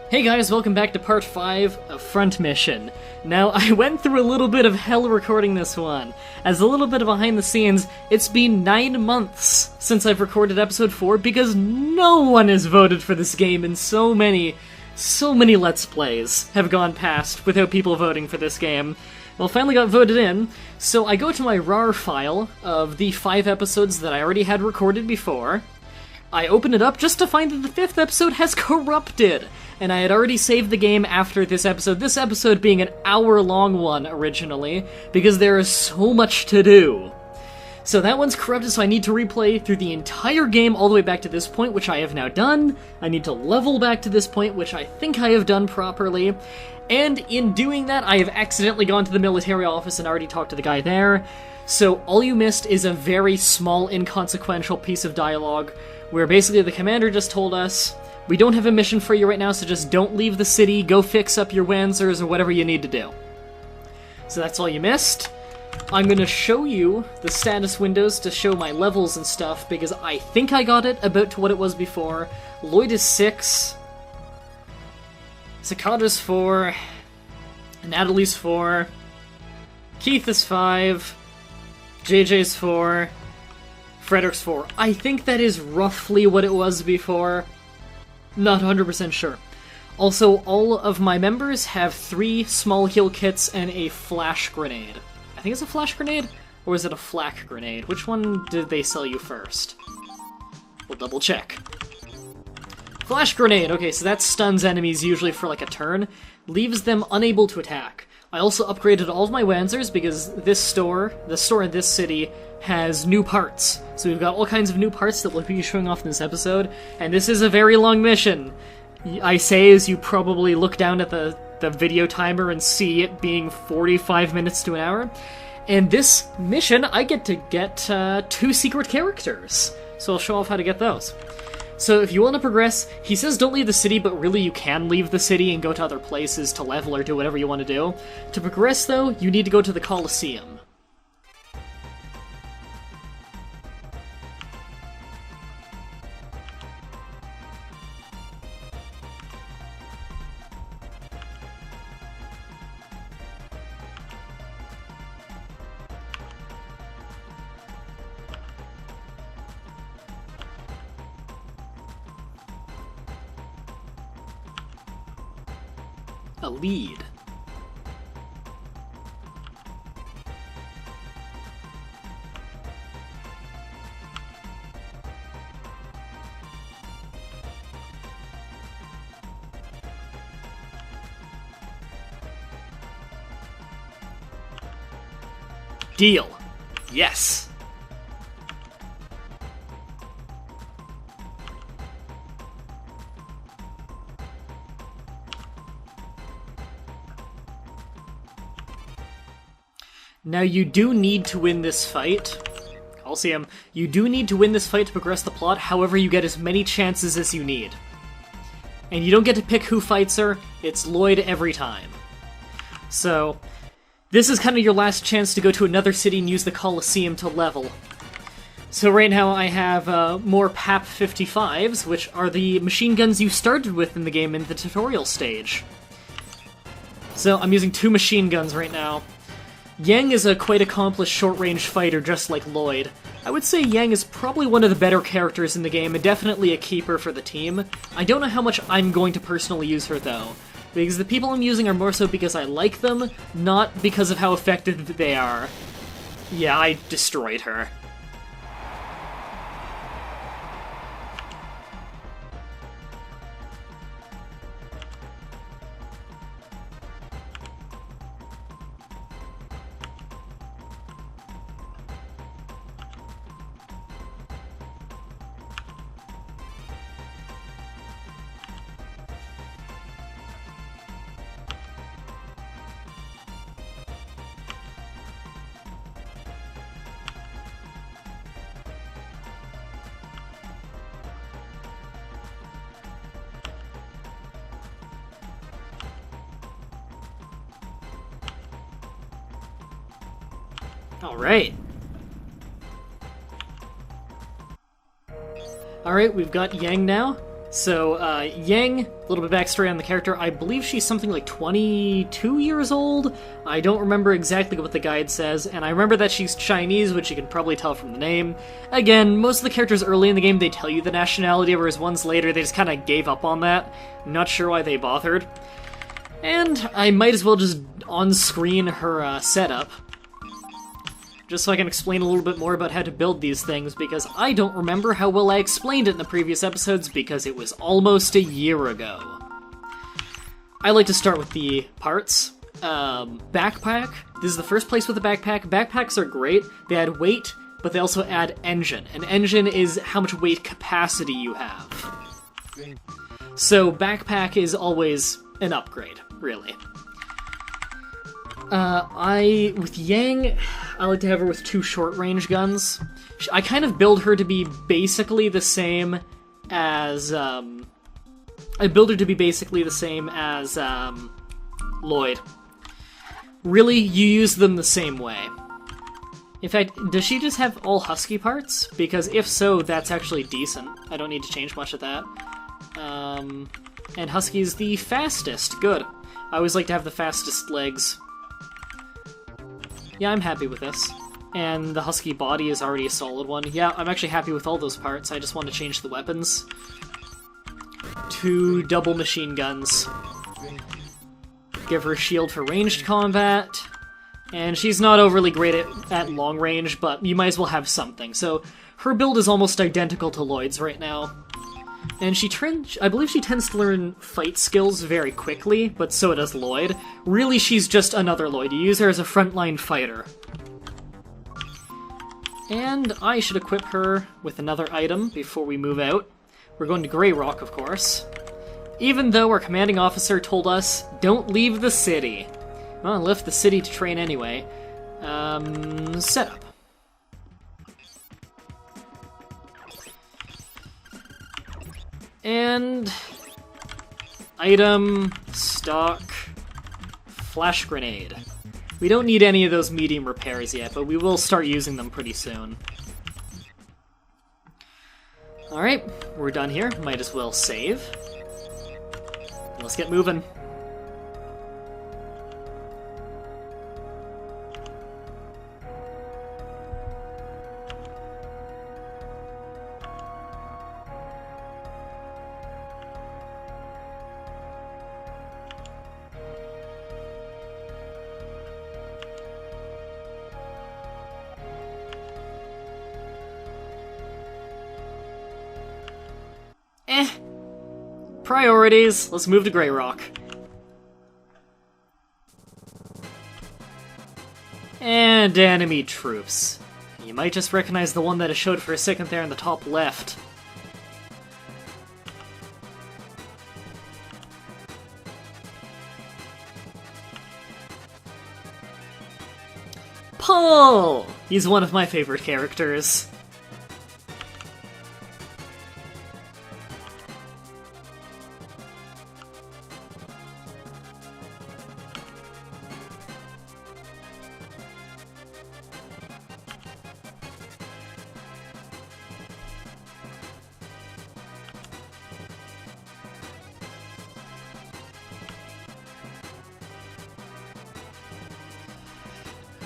Hey guys, welcome back to part 5 of Front Mission. Now, I went through a little bit of hell recording this one. As a little bit of behind the scenes, it's been 9 months since I've recorded episode 4 because no one has voted for this game, and so many Let's Plays have gone past without people voting for this game. Well, finally got voted in, so I go to my RAR file of the 5 episodes that I already had recorded before. I open it up just to find that the 5th episode has corrupted, and I had already saved the game after this episode being an hour-long one originally, because there is so much to do. So that one's corrupted, so I need to replay through the entire game all the way back to this point, which I have now done. I need to level back to this point, which I think I have done properly. And in doing that, I have accidentally gone to the military office and already talked to the guy there. So all you missed is a very small, inconsequential piece of dialogue, where basically the commander just told us, we don't have a mission for you right now, so just don't leave the city, go fix up your Wanzers or whatever you need to do. So that's all you missed. I'm going to show you the status windows to show my levels and stuff, because I think I got it about to what it was before. Lloyd is 6, Sakata's 4, Natalie's 4, Keith is 5, JJ's 4, Frederick's 4. I think that is roughly what it was before. Not 100% sure. Also, all of my members have 3 small heal kits and a flash grenade. I think it's a flash grenade? Or is it a flak grenade? Which one did they sell you first? We'll double check. Flash grenade! Okay, so that stuns enemies usually for like a turn. Leaves them unable to attack. I also upgraded all of my Wanzers because this store, the store in this city, has new parts. So we've got all kinds of new parts that we'll be showing off in this episode, and this is a very long mission. I say as you probably look down at the video timer and see it being 45 minutes to an hour. And this mission, I get to get 2 secret characters. So I'll show off how to get those. So if you want to progress, he says don't leave the city, but really you can leave the city and go to other places to level or do whatever you want to do. To progress, though, you need to go to the Colosseum. A lead. Deal. Yes. Now you do need to win this fight. Colosseum. You do need to win this fight to progress the plot, however you get as many chances as you need. And you don't get to pick who fights her, it's Lloyd every time. So, this is kind of your last chance to go to another city and use the Colosseum to level. So right now I have more PAP 55s, which are the machine guns you started with in the game in the tutorial stage. So I'm using 2 machine guns right now. Yang is a quite accomplished short-range fighter, just like Lloyd. I would say Yang is probably one of the better characters in the game, and definitely a keeper for the team. I don't know how much I'm going to personally use her, though, because the people I'm using are more so because I like them, not because of how effective they are. Yeah, I destroyed her. Alright. Alright, we've got Yang now. So, Yang, a little bit backstory on the character. I believe she's something like 22 years old. I don't remember exactly what the guide says, and I remember that she's Chinese, which you can probably tell from the name. Again, most of the characters early in the game, they tell you the nationality, whereas ones later, they just kind of gave up on that. Not sure why they bothered. And I might as well just on-screen her setup, just so I can explain a little bit more about how to build these things, because I don't remember how well I explained it in the previous episodes, because it was almost a year ago. I like to start with the parts. Backpack. This is the first place with a backpack. Backpacks are great. They add weight, but they also add engine. An engine is how much weight capacity you have. So backpack is always an upgrade, really. With Yang, I like to have her with 2 short-range guns. I kind of build her to be basically the same as, Lloyd. Really, you use them the same way. In fact, does she just have all husky parts? Because if so, that's actually decent. I don't need to change much of that. And husky's the fastest. Good. I always like to have the fastest legs. Yeah, I'm happy with this. And the husky body is already a solid one. Yeah, I'm actually happy with all those parts. I just want to change the weapons. 2 double machine guns. Give her a shield for ranged combat. And she's not overly great at long range, but you might as well have something. So her build is almost identical to Lloyd's right now. And I believe she tends to learn fight skills very quickly, but so does Lloyd. Really, she's just another Lloyd. You use her as a frontline fighter. And I should equip her with another item before we move out. We're going to Grey Rock, of course. Even though our commanding officer told us, don't leave the city. Well, I left the city to train anyway. Setup. And item, stock, flash grenade. We don't need any of those medium repairs yet, but we will start using them pretty soon. Alright, we're done here. Might as well save. Let's get moving. Priorities. Let's move to Grey Rock. And enemy troops. You might just recognize the one that I showed for a second there in the top left. Paul! He's one of my favorite characters.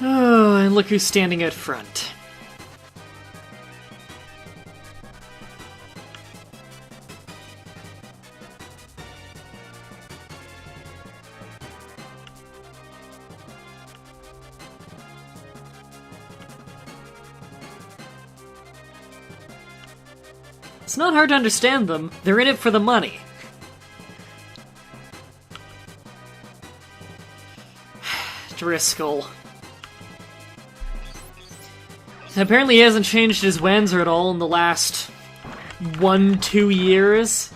Oh, and look who's standing out front. It's not hard to understand them. They're in it for the money. Driscoll. Apparently he hasn't changed his Wanzer at all in the last 1-2 years.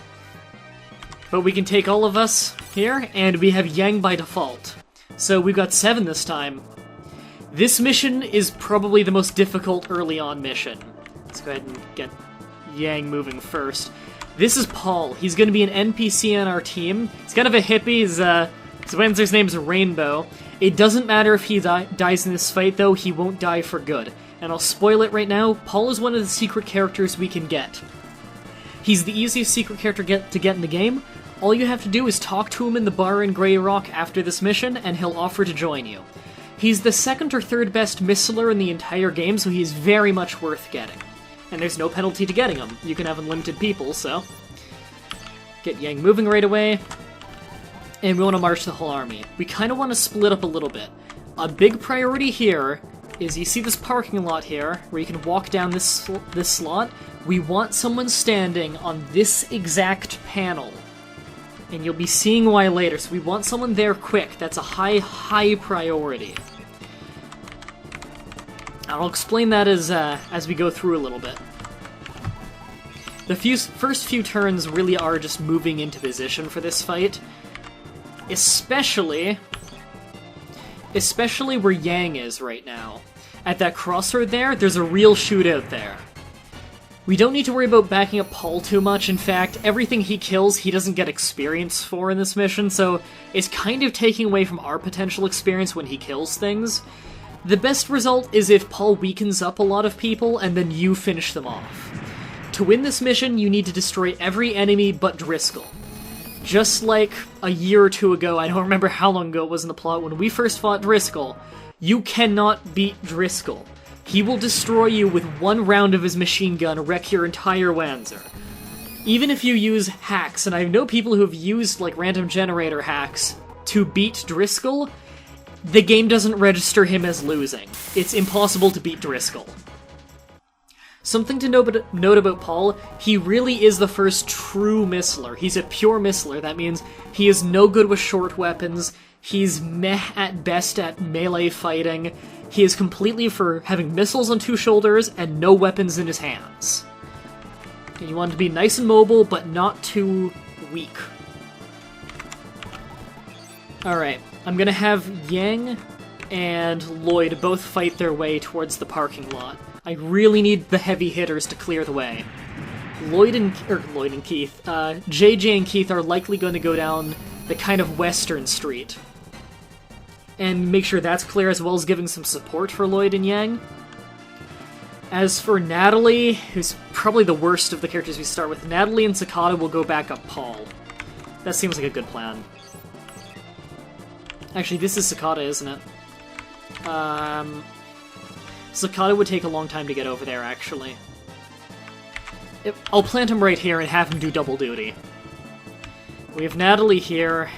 But we can take all of us here, and we have Yang by default. So we've got 7 this time. This mission is probably the most difficult early on mission. Let's go ahead and get Yang moving first. This is Paul. He's going to be an NPC on our team. He's kind of a hippie. His Wanzer's name's Rainbow. It doesn't matter if he dies in this fight, though. He won't die for good. And I'll spoil it right now, Paul is one of the secret characters we can get. He's the easiest secret character to get in the game. All you have to do is talk to him in the bar in Grey Rock after this mission, and he'll offer to join you. He's the second or third best missiler in the entire game, so he's very much worth getting. And there's no penalty to getting him. You can have unlimited people, so... Get Yang moving right away. And we want to march the whole army. We kind of want to split up a little bit. A big priority here is you see this parking lot here, where you can walk down this slot. We want someone standing on this exact panel. And you'll be seeing why later, so we want someone there quick. That's a high priority. I'll explain that as we go through a little bit. The first few turns really are just moving into position for this fight. Especially where Yang is right now. At that crossroad there's a real shootout there. We don't need to worry about backing up Paul too much. In fact, everything he kills, he doesn't get experience for in this mission, so it's kind of taking away from our potential experience when he kills things. The best result is if Paul weakens up a lot of people, and then you finish them off. To win this mission, you need to destroy every enemy but Driscoll. Just like a year or two ago, I don't remember how long ago it was in the plot, when we first fought Driscoll, you cannot beat Driscoll. He will destroy you with one round of his machine gun, wreck your entire Wanzer. Even if you use hacks, and I know people who have used like random generator hacks to beat Driscoll, the game doesn't register him as losing. It's impossible to beat Driscoll. Something to note about Paul, he really is the first true missiler. He's a pure missiler. That means he is no good with short weapons. He's meh at best at melee fighting. He is completely for having missiles on two shoulders and no weapons in his hands. You want to be nice and mobile, but not too weak. Alright, I'm gonna have Yang and Lloyd both fight their way towards the parking lot. I really need the heavy hitters to clear the way. Lloyd and Keith, JJ and Keith are likely going to go down the kind of western street. And make sure that's clear, as well as giving some support for Lloyd and Yang. As for Natalie, who's probably the worst of the characters we start with, Natalie and Sakata will go back up Paul. That seems like a good plan. Actually, this is Sakata, isn't it? Sakata would take a long time to get over there, actually. I'll plant him right here and have him do double duty. We have Natalie here,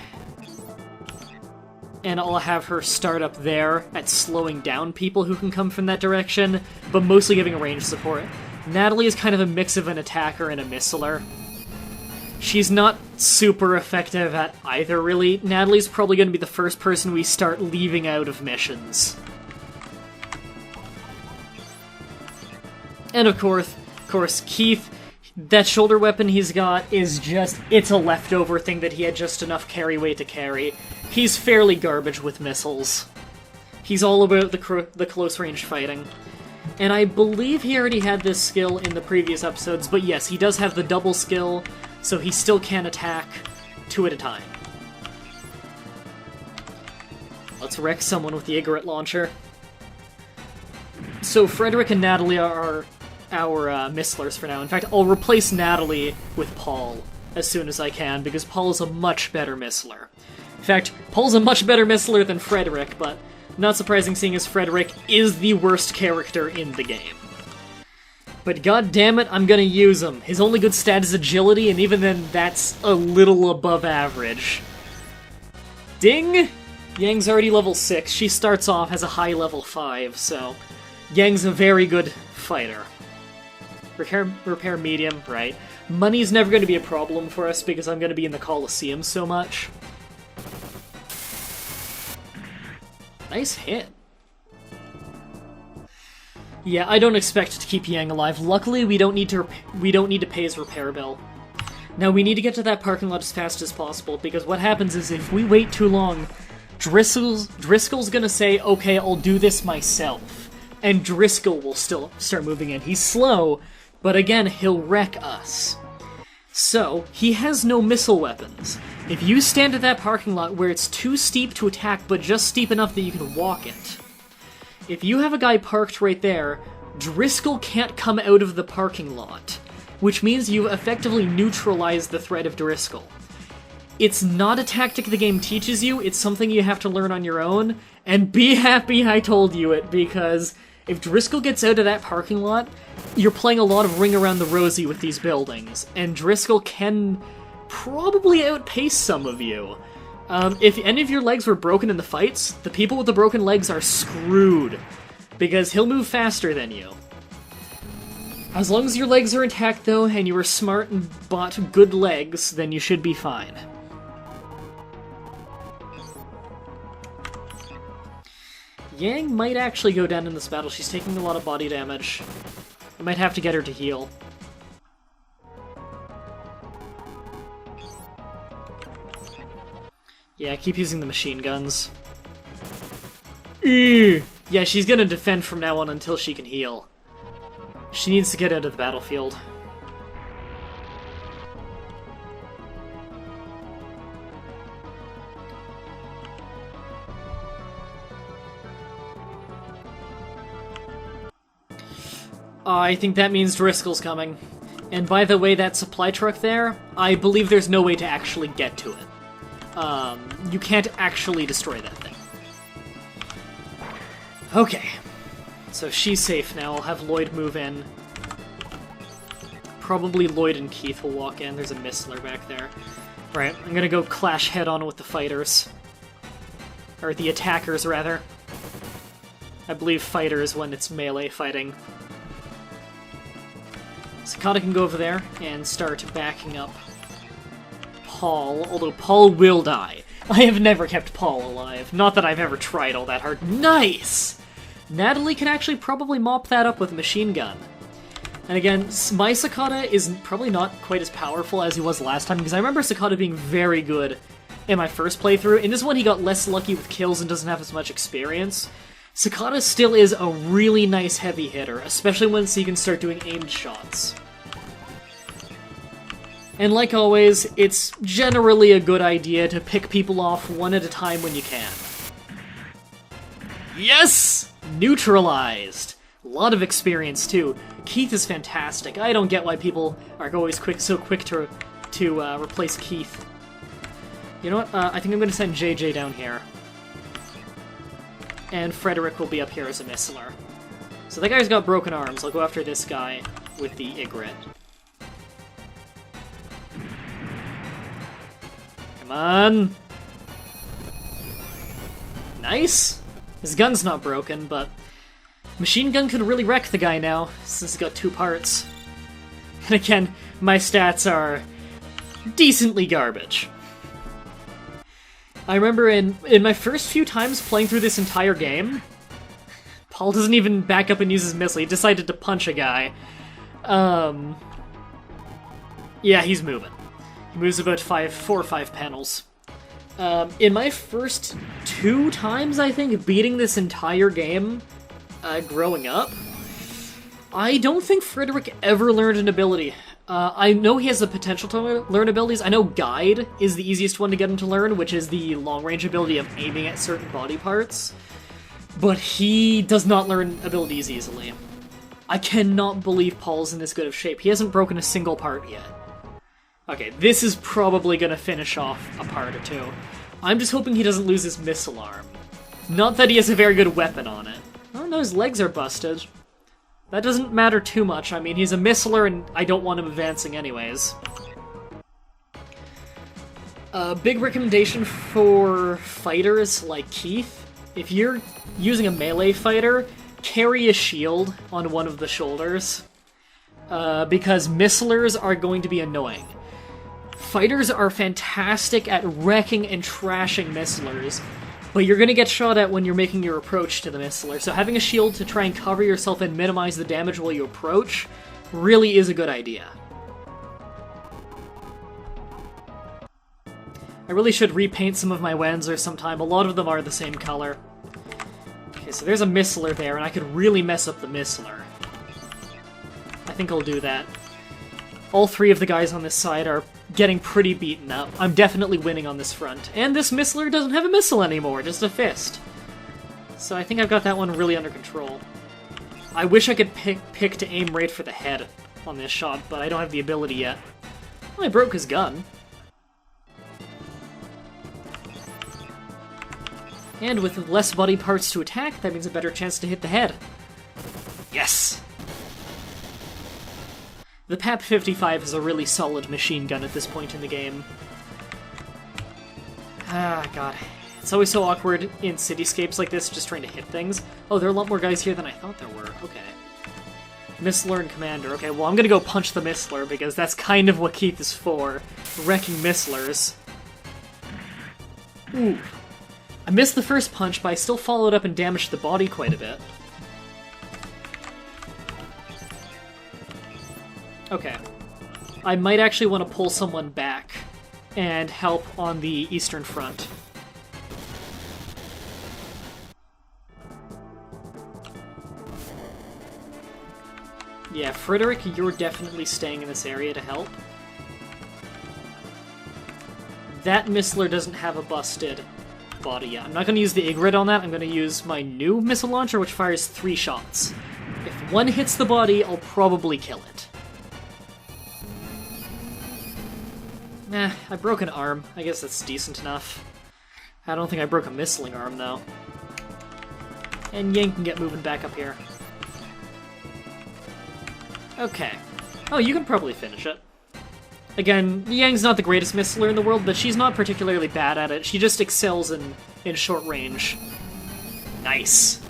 and I'll have her start up there at slowing down people who can come from that direction, but mostly giving a range support. Natalie is kind of a mix of an attacker and a missiler. She's not super effective at either, really. Natalie's probably going to be the first person we start leaving out of missions. And of course, Keith, that shoulder weapon he's got is just, it's a leftover thing that he had just enough carry weight to carry. He's fairly garbage with missiles. He's all about the close range fighting. And I believe he already had this skill in the previous episodes, but yes, he does have the double skill, so he still can attack 2 at a time. Let's wreck someone with the Igorot launcher. So Frederick and Natalie are our missilers for now. In fact, I'll replace Natalie with Paul as soon as I can, because Paul is a much better missiler. In fact, Paul's a much better missiler than Frederick, but not surprising seeing as Frederick is the worst character in the game. But god damn it, I'm gonna use him. His only good stat is agility, and even then, that's a little above average. Ding! Yang's already level 6. She starts off as a high level 5, so Yang's a very good fighter. Repair medium, right. Money's never going to be a problem for us because I'm going to be in the Colosseum so much. Nice hit. Yeah, I don't expect to keep Yang alive. Luckily, we don't need to pay his repair bill. Now, we need to get to that parking lot as fast as possible, because what happens is if we wait too long, Driscoll's gonna say, okay, I'll do this myself. And Driscoll will still start moving in. He's slow, but again, he'll wreck us. So, he has no missile weapons. If you stand at that parking lot where it's too steep to attack, but just steep enough that you can walk it, if you have a guy parked right there, Driscoll can't come out of the parking lot. which means you've effectively neutralized the threat of Driscoll. It's not a tactic the game teaches you, it's something you have to learn on your own, and be happy I told you it, because if Driscoll gets out of that parking lot, you're playing a lot of Ring Around the Rosie with these buildings, and Driscoll can probably outpace some of you. If any of your legs were broken in the fights, the people with the broken legs are screwed, because he'll move faster than you. As long as your legs are intact, though, and you were smart and bought good legs, then you should be fine. Yang might actually go down in this battle. She's taking a lot of body damage. I might have to get her to heal. Yeah, keep using the machine guns. Yeah, she's gonna defend from now on until she can heal. She needs to get out of the battlefield. I think that means Driscoll's coming. And by the way, that supply truck there, I believe there's no way to actually get to it. You can't actually destroy that thing. Okay. So she's safe now. I'll have Lloyd move in. Probably Lloyd and Keith will walk in. There's a Missler back there. Right, I'm gonna go clash head-on with the fighters. Or the attackers, rather. I believe fighters when it's melee fighting. Sakata can go over there and start backing up Paul, although Paul will die. I have never kept Paul alive. Not that I've ever tried all that hard. Nice! Natalie can actually probably mop that up with a machine gun. And again, my Sakata is probably not quite as powerful as he was last time, because I remember Sakata being very good in my first playthrough. In this one, he got less lucky with kills and doesn't have as much experience. Sakata still is a really nice heavy hitter, especially once he can start doing aimed shots. And like always, it's generally a good idea to pick people off one at a time when you can. Yes! Neutralized! A lot of experience, too. Keith is fantastic. I don't get why people are always so quick to replace Keith. You know what? I think I'm going to send JJ down here. And Frederick will be up here as a Missler. So that guy's got broken arms. I'll go after this guy with the Ygritte. Come on! Nice! His gun's not broken, but machine gun could really wreck the guy now, since he's got 2 parts. And again, my stats are decently garbage. I remember in my first few times playing through this entire game, Paul doesn't even back up and use his missile, he decided to punch a guy. Yeah, he's moving. He moves about 4 or 5 panels. In my first 2 times, I think, beating this entire game, growing up, I don't think Frederick ever learned an ability. I know he has the potential to learn abilities. I know Guide is the easiest one to get him to learn, which is the long-range ability of aiming at certain body parts. But he does not learn abilities easily. I cannot believe Paul's in this good of shape. He hasn't broken a single part yet. Okay, this is probably gonna finish off a part or 2. I'm just hoping he doesn't lose his missile arm. Not that he has a very good weapon on it. Oh no, his legs are busted. That doesn't matter too much. I mean, he's a Missler, and I don't want him advancing anyways. A big recommendation for fighters like Keith, if you're using a melee fighter, carry a shield on one of the shoulders, because Misslers are going to be annoying. Fighters are fantastic at wrecking and trashing Misslers, but you're going to get shot at when you're making your approach to the Missler, so having a shield to try and cover yourself and minimize the damage while you approach really is a good idea. I really should repaint some of my Wenzers sometime. A lot of them are the same color. Okay, so there's a Missler there, and I could really mess up the Missler. I think I'll do that. All 3 of the guys on this side are getting pretty beaten up. I'm definitely winning on this front. And this Missler doesn't have a missile anymore, just a fist. So I think I've got that one really under control. I wish I could pick to aim right for the head on this shot, but I don't have the ability yet. Well, I broke his gun. And with less body parts to attack, that means a better chance to hit the head. Yes! The PAP 55 is a really solid machine gun at this point in the game. Ah, god. It's always so awkward in cityscapes like this, just trying to hit things. Oh, there are a lot more guys here than I thought there were. Okay. Missler and Commander. Okay, well, I'm gonna go punch the Missler, because that's kind of what Keith is for. Wrecking Misslers. Ooh. I missed the first punch, but I still followed up and damaged the body quite a bit. Okay. I might actually want to pull someone back and help on the Eastern Front. Yeah, Frederick, you're definitely staying in this area to help. That Missler doesn't have a busted body yet. I'm not going to use the Igrit on that, I'm going to use my new missile launcher, which fires 3 shots. If one hits the body, I'll probably kill it. Nah, I broke an arm. I guess that's decent enough. I don't think I broke a missiling arm, though. And Yang can get moving back up here. Okay. Oh, you can probably finish it. Again, Yang's not the greatest missiler in the world, but she's not particularly bad at it. She just excels in short range. Nice.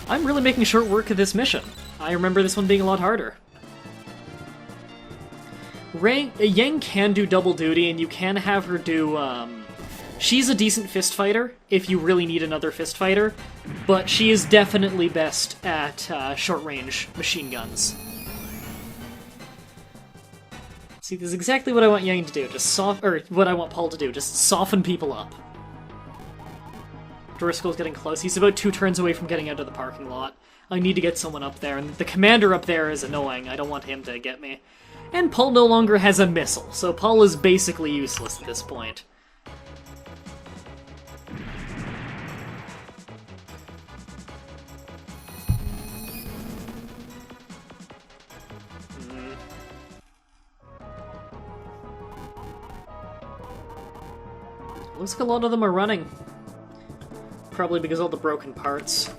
I'm really making short work of this mission. I remember this one being a lot harder. Yang can do double duty, and you can have her do, she's a decent fist fighter, if you really need another fist fighter, but she is definitely best at short-range machine guns. See, this is exactly what I want Yang to do, what I want Paul to do, just soften people up. Driscoll's getting close. He's about 2 turns away from getting out of the parking lot. I need to get someone up there, and the commander up there is annoying. I don't want him to get me. And Paul no longer has a missile, so Paul is basically useless at this point. Looks like a lot of them are running. Probably because of all the broken parts.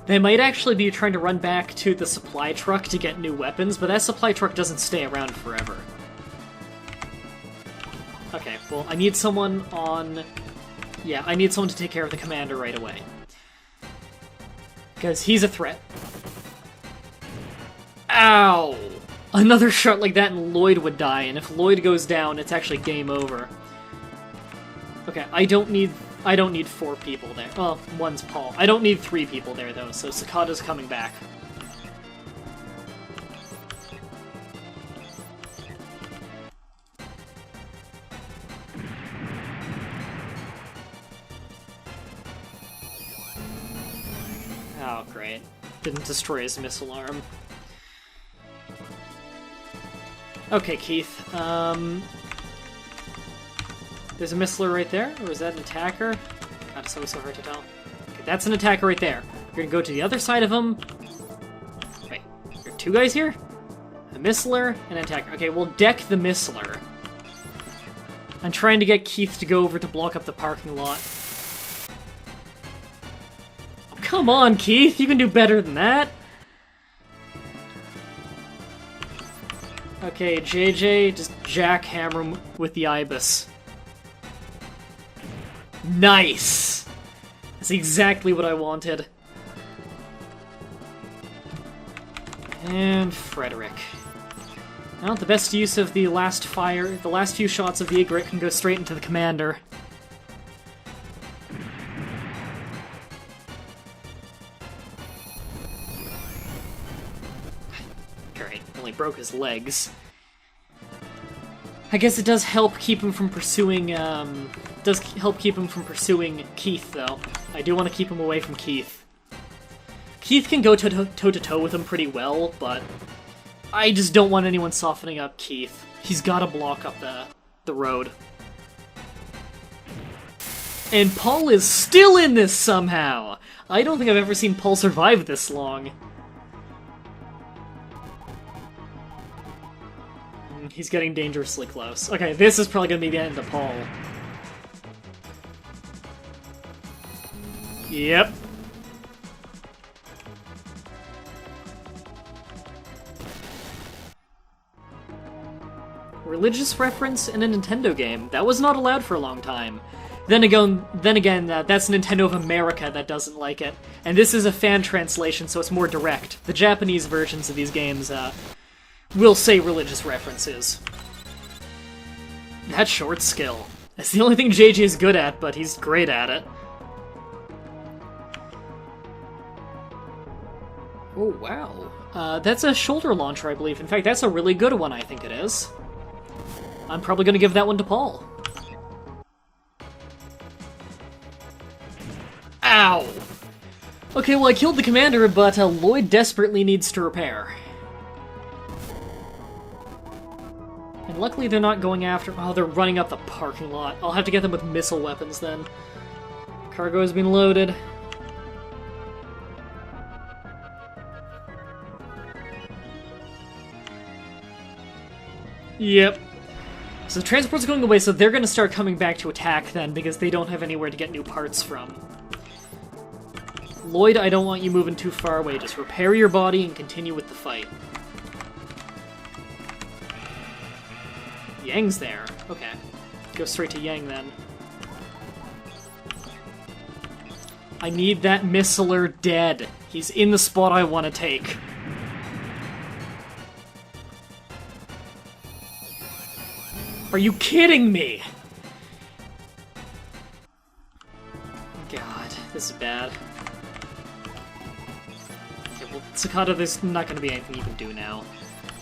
They might actually be trying to run back to the supply truck to get new weapons, but that supply truck doesn't stay around forever. Okay, well, I need someone on... Yeah, I need someone to take care of the commander right away. Because he's a threat. Ow! Another shot like that and Lloyd would die, and if Lloyd goes down, it's actually game over. Okay, I don't need 4 people there. Well, one's Paul. I don't need 3 people there, though, so Sakata's coming back. Oh, great. Didn't destroy his missile arm. Okay, Keith. There's a missiler right there, or is that an attacker? God, it's always so hard to tell. Okay, that's an attacker right there. You're gonna go to the other side of him. Wait, there are 2 guys here? A missiler and an attacker. Okay, we'll deck the missiler. I'm trying to get Keith to go over to block up the parking lot. Oh, come on, Keith! You can do better than that! Okay, JJ, just jackhammer him with the Ibis. Nice! That's exactly what I wanted. And Frederick. Well, the best use of the last few shots of the Igrit can go straight into the commander. Great, only broke his legs. I guess it does help keep him from pursuing, Keith, though. I do want to keep him away from Keith. Keith can go toe-to-toe with him pretty well, but I just don't want anyone softening up Keith. He's gotta block up the road. And Paul is still in this somehow! I don't think I've ever seen Paul survive this long. He's getting dangerously close. Okay, this is probably gonna be the end of Paul. Yep. Religious reference in a Nintendo game. That was not allowed for a long time. Then again, that's Nintendo of America that doesn't like it. And this is a fan translation, so it's more direct. The Japanese versions of these games will say religious references. That short skill. That's the only thing JJ is good at, but he's great at it. Oh, wow. That's a shoulder launcher, I believe. In fact, that's a really good one, I think it is. I'm probably going to give that one to Paul. Ow! Okay, well, I killed the commander, but Lloyd desperately needs to repair. And luckily they're not going after... Oh, they're running up the parking lot. I'll have to get them with missile weapons then. Cargo has been loaded. Yep. So the transport's going away, so they're going to start coming back to attack then, because they don't have anywhere to get new parts from. Lloyd, I don't want you moving too far away. Just repair your body and continue with the fight. Yang's there. Okay. Go straight to Yang then. I need that missiler dead. He's in the spot I want to take. Are you kidding me? God, this is bad. Okay, well, Sakata, there's not going to be anything you can do now.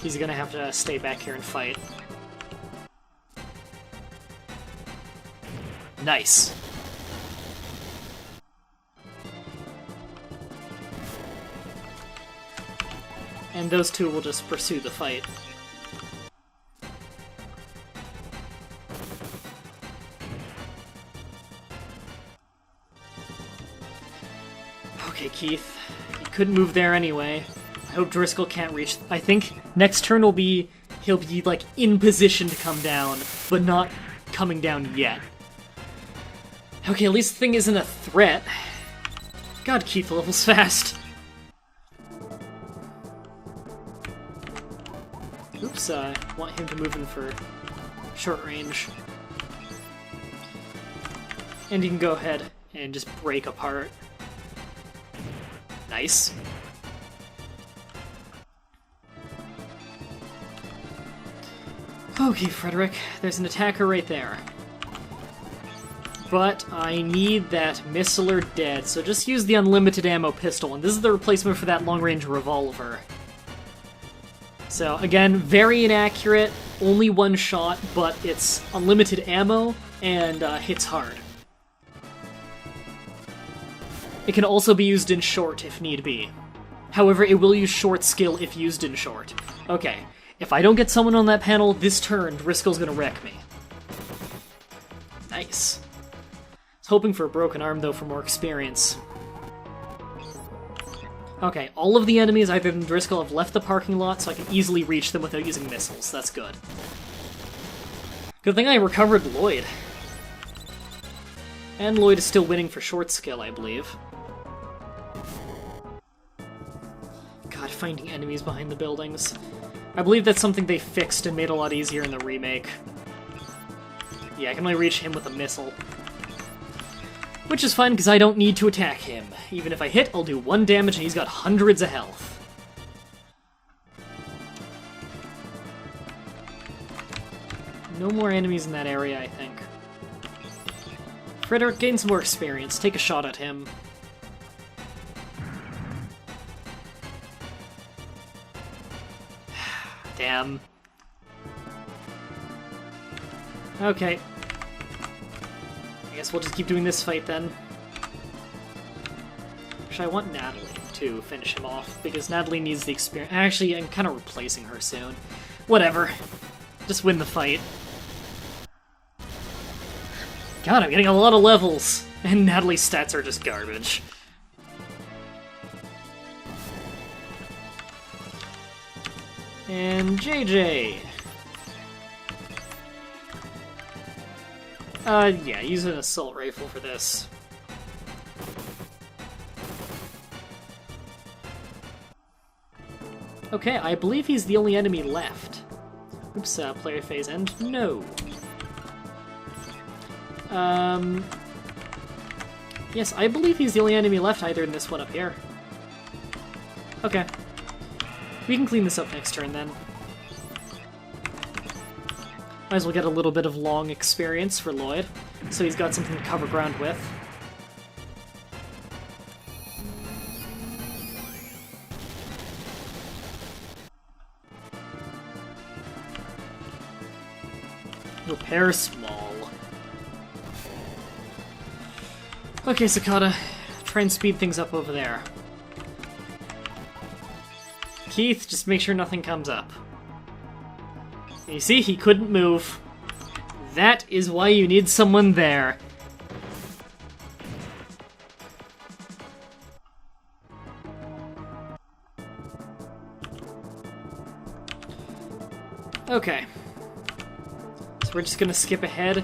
He's going to have to stay back here and fight. Nice. And those two will just pursue the fight. Okay, Keith. You couldn't move there anyway. I hope Driscoll can't reach... I think next turn will be... He'll be, like, in position to come down, but not coming down yet. Okay, at least the thing isn't a threat. God, Keith levels fast. Oops, I want him to move in for short range. And you can go ahead and just break apart. Nice. Okay, Frederick, there's an attacker right there. But I need that missiler dead, so just use the unlimited ammo pistol, and this is the replacement for that long-range revolver. So, again, very inaccurate, only one shot, but it's unlimited ammo, and hits hard. It can also be used in short if need be. However, it will use short skill if used in short. Okay, if I don't get someone on that panel this turn, Driscoll's gonna wreck me. Nice. I was hoping for a broken arm, though, for more experience. Okay, all of the enemies other than Driscoll have left the parking lot, so I can easily reach them without using missiles. That's good. Good thing I recovered Lloyd. And Lloyd is still winning for short skill, I believe. God, finding enemies behind the buildings. I believe that's something they fixed and made a lot easier in the remake. Yeah, I can only reach him with a missile. Which is fine, because I don't need to attack him. Even if I hit, I'll do 1 damage, and he's got hundreds of health. No more enemies in that area, I think. Frederick, gain some more experience. Take a shot at him. Damn. Okay. I guess we'll just keep doing this fight then. Actually, I want Natalie to finish him off, because Natalie needs the experience. Actually, I'm kind of replacing her soon. Whatever. Just win the fight. God, I'm getting a lot of levels, and Natalie's stats are just garbage. And JJ. Yeah, use an assault rifle for this. Okay, I believe he's the only enemy left. Oops, player phase end. No. Yes, I believe he's the only enemy left either in this one up here. Okay. We can clean this up next turn then. Might as well get a little bit of long experience for Lloyd, so he's got something to cover ground with. Repair small. Okay, Sakata, try and speed things up over there. Keith, just make sure nothing comes up. You see, he couldn't move. That is why you need someone there. Okay. So we're just gonna skip ahead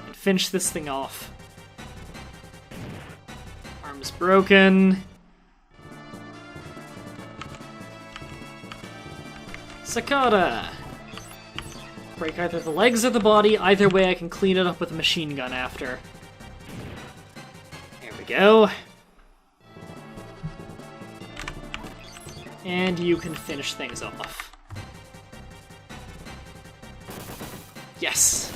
and finish this thing off. Arm's broken. Sakata! Break either the legs or the body. Either way, I can clean it up with a machine gun after. There we go. And you can finish things off. Yes!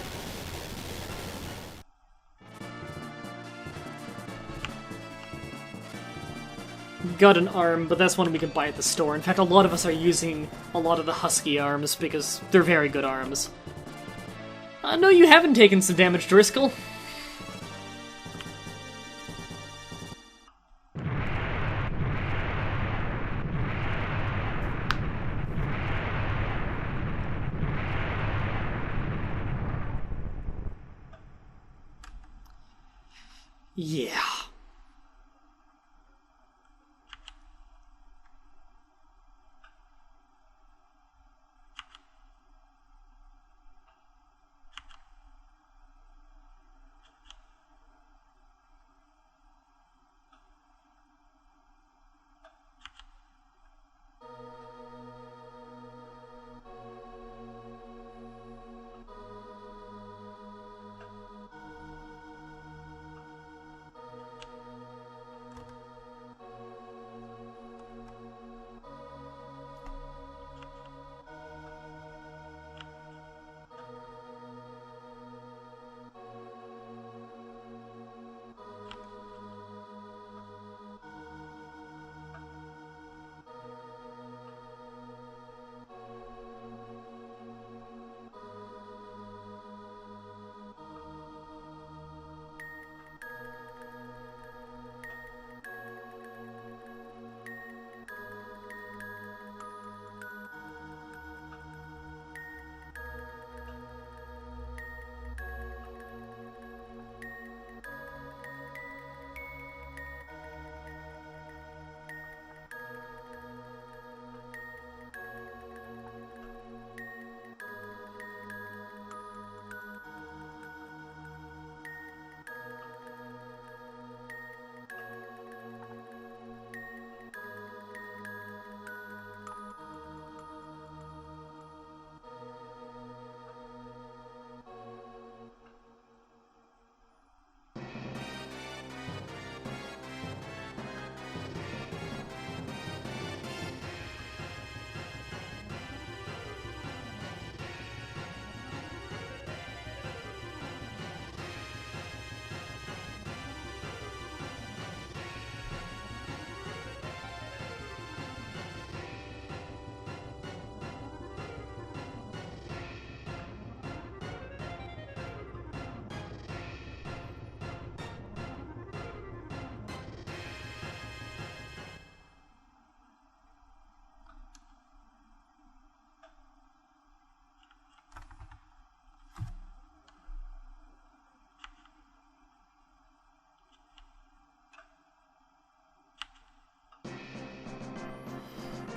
Got an arm, but that's one we can buy at the store. In fact, a lot of us are using a lot of the Husky arms because they're very good arms. No, you haven't taken some damage, Driscoll. Yeah.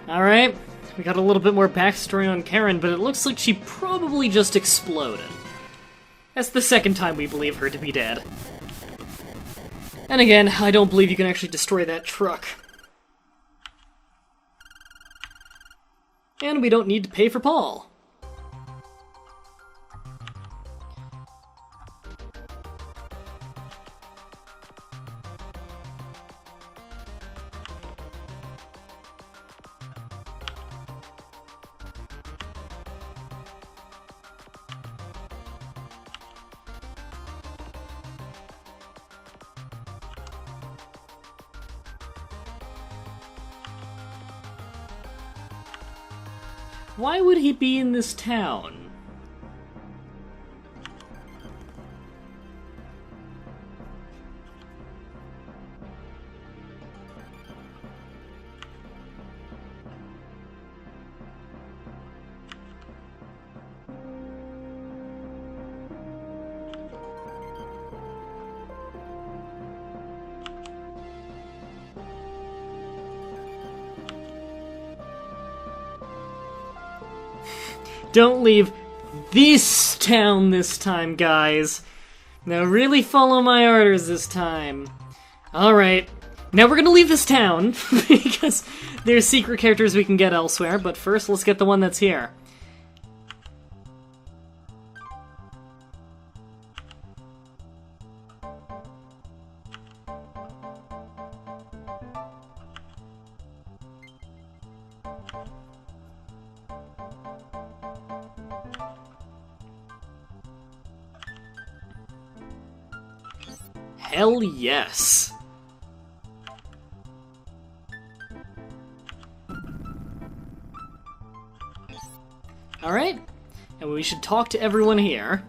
Alright, we got a little bit more backstory on Karen, but it looks like she probably just exploded. That's the second time we believe her to be dead. And again, I don't believe you can actually destroy that truck. And we don't need to pay for Paul. Why would he be in this town? Don't leave this town this time, guys. Now really follow my orders this time. Alright, now we're gonna leave this town, because there's secret characters we can get elsewhere, but first let's get the one that's here. Hell yes. Alright, and we should talk to everyone here.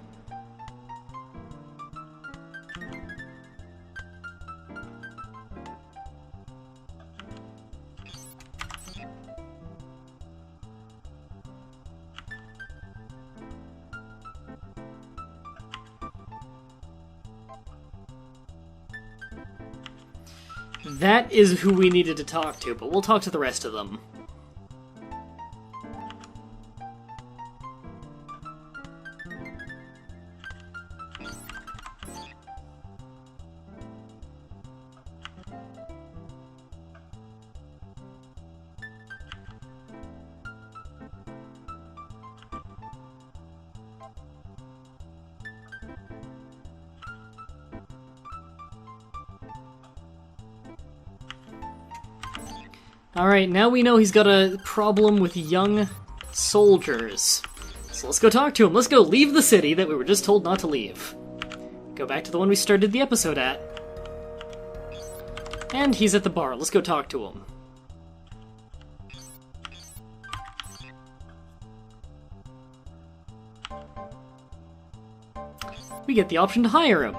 That is who we needed to talk to, but we'll talk to the rest of them. Alright, now we know he's got a problem with young soldiers. So let's go talk to him. Let's go leave the city that we were just told not to leave. Go back to the one we started the episode at. And he's at the bar. Let's go talk to him. We get the option to hire him.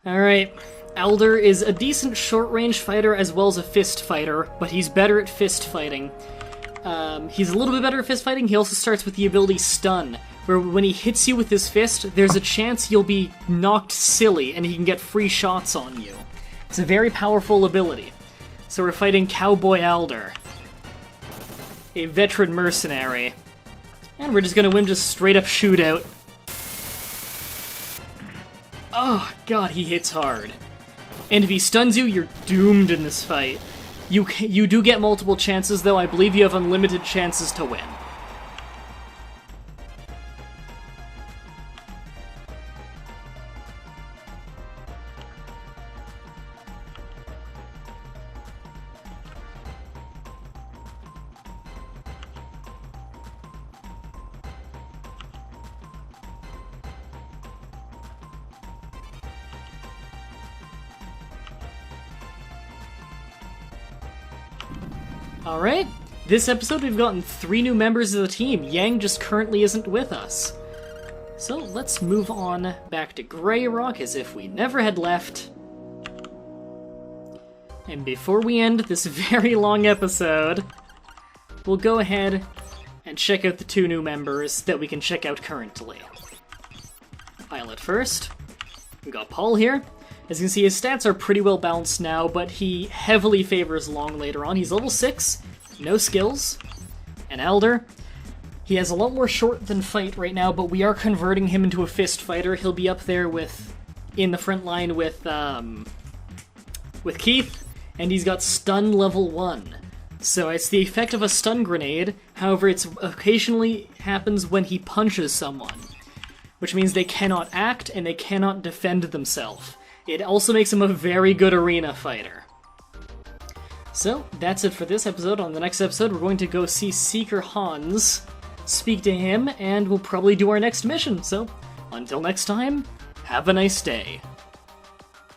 Alright, Elder is a decent short-range fighter as well as a fist fighter, but he's better at fist fighting. He's a little bit better at fist fighting. He also starts with the ability Stun, where when he hits you with his fist, there's a chance you'll be knocked silly and he can get free shots on you. It's a very powerful ability. So we're fighting Cowboy Elder, a veteran mercenary. And we're just gonna win just straight-up shootout. Oh, God, he hits hard. And if he stuns you, you're doomed in this fight. You do get multiple chances, though. I believe you have unlimited chances to win. Alright, this episode we've gotten 3 new members of the team. Yang just currently isn't with us. So let's move on back to Grey Rock as if we never had left. And before we end this very long episode, we'll go ahead and check out the 2 new members that we can check out currently. Violet first. We got Paul here. As you can see, his stats are pretty well balanced now, but he heavily favors Long later on. He's level 6, no skills. An Elder. He has a lot more short than fight right now, but we are converting him into a fist fighter. He'll be up there in the front line with Keith, and he's got stun level 1. So it's the effect of a stun grenade, however it occasionally happens when he punches someone, which means they cannot act and they cannot defend themselves. It also makes him a very good arena fighter. So, that's it for this episode. On the next episode, we're going to go see Seeker Hans, speak to him, and we'll probably do our next mission. So, until next time, have a nice day.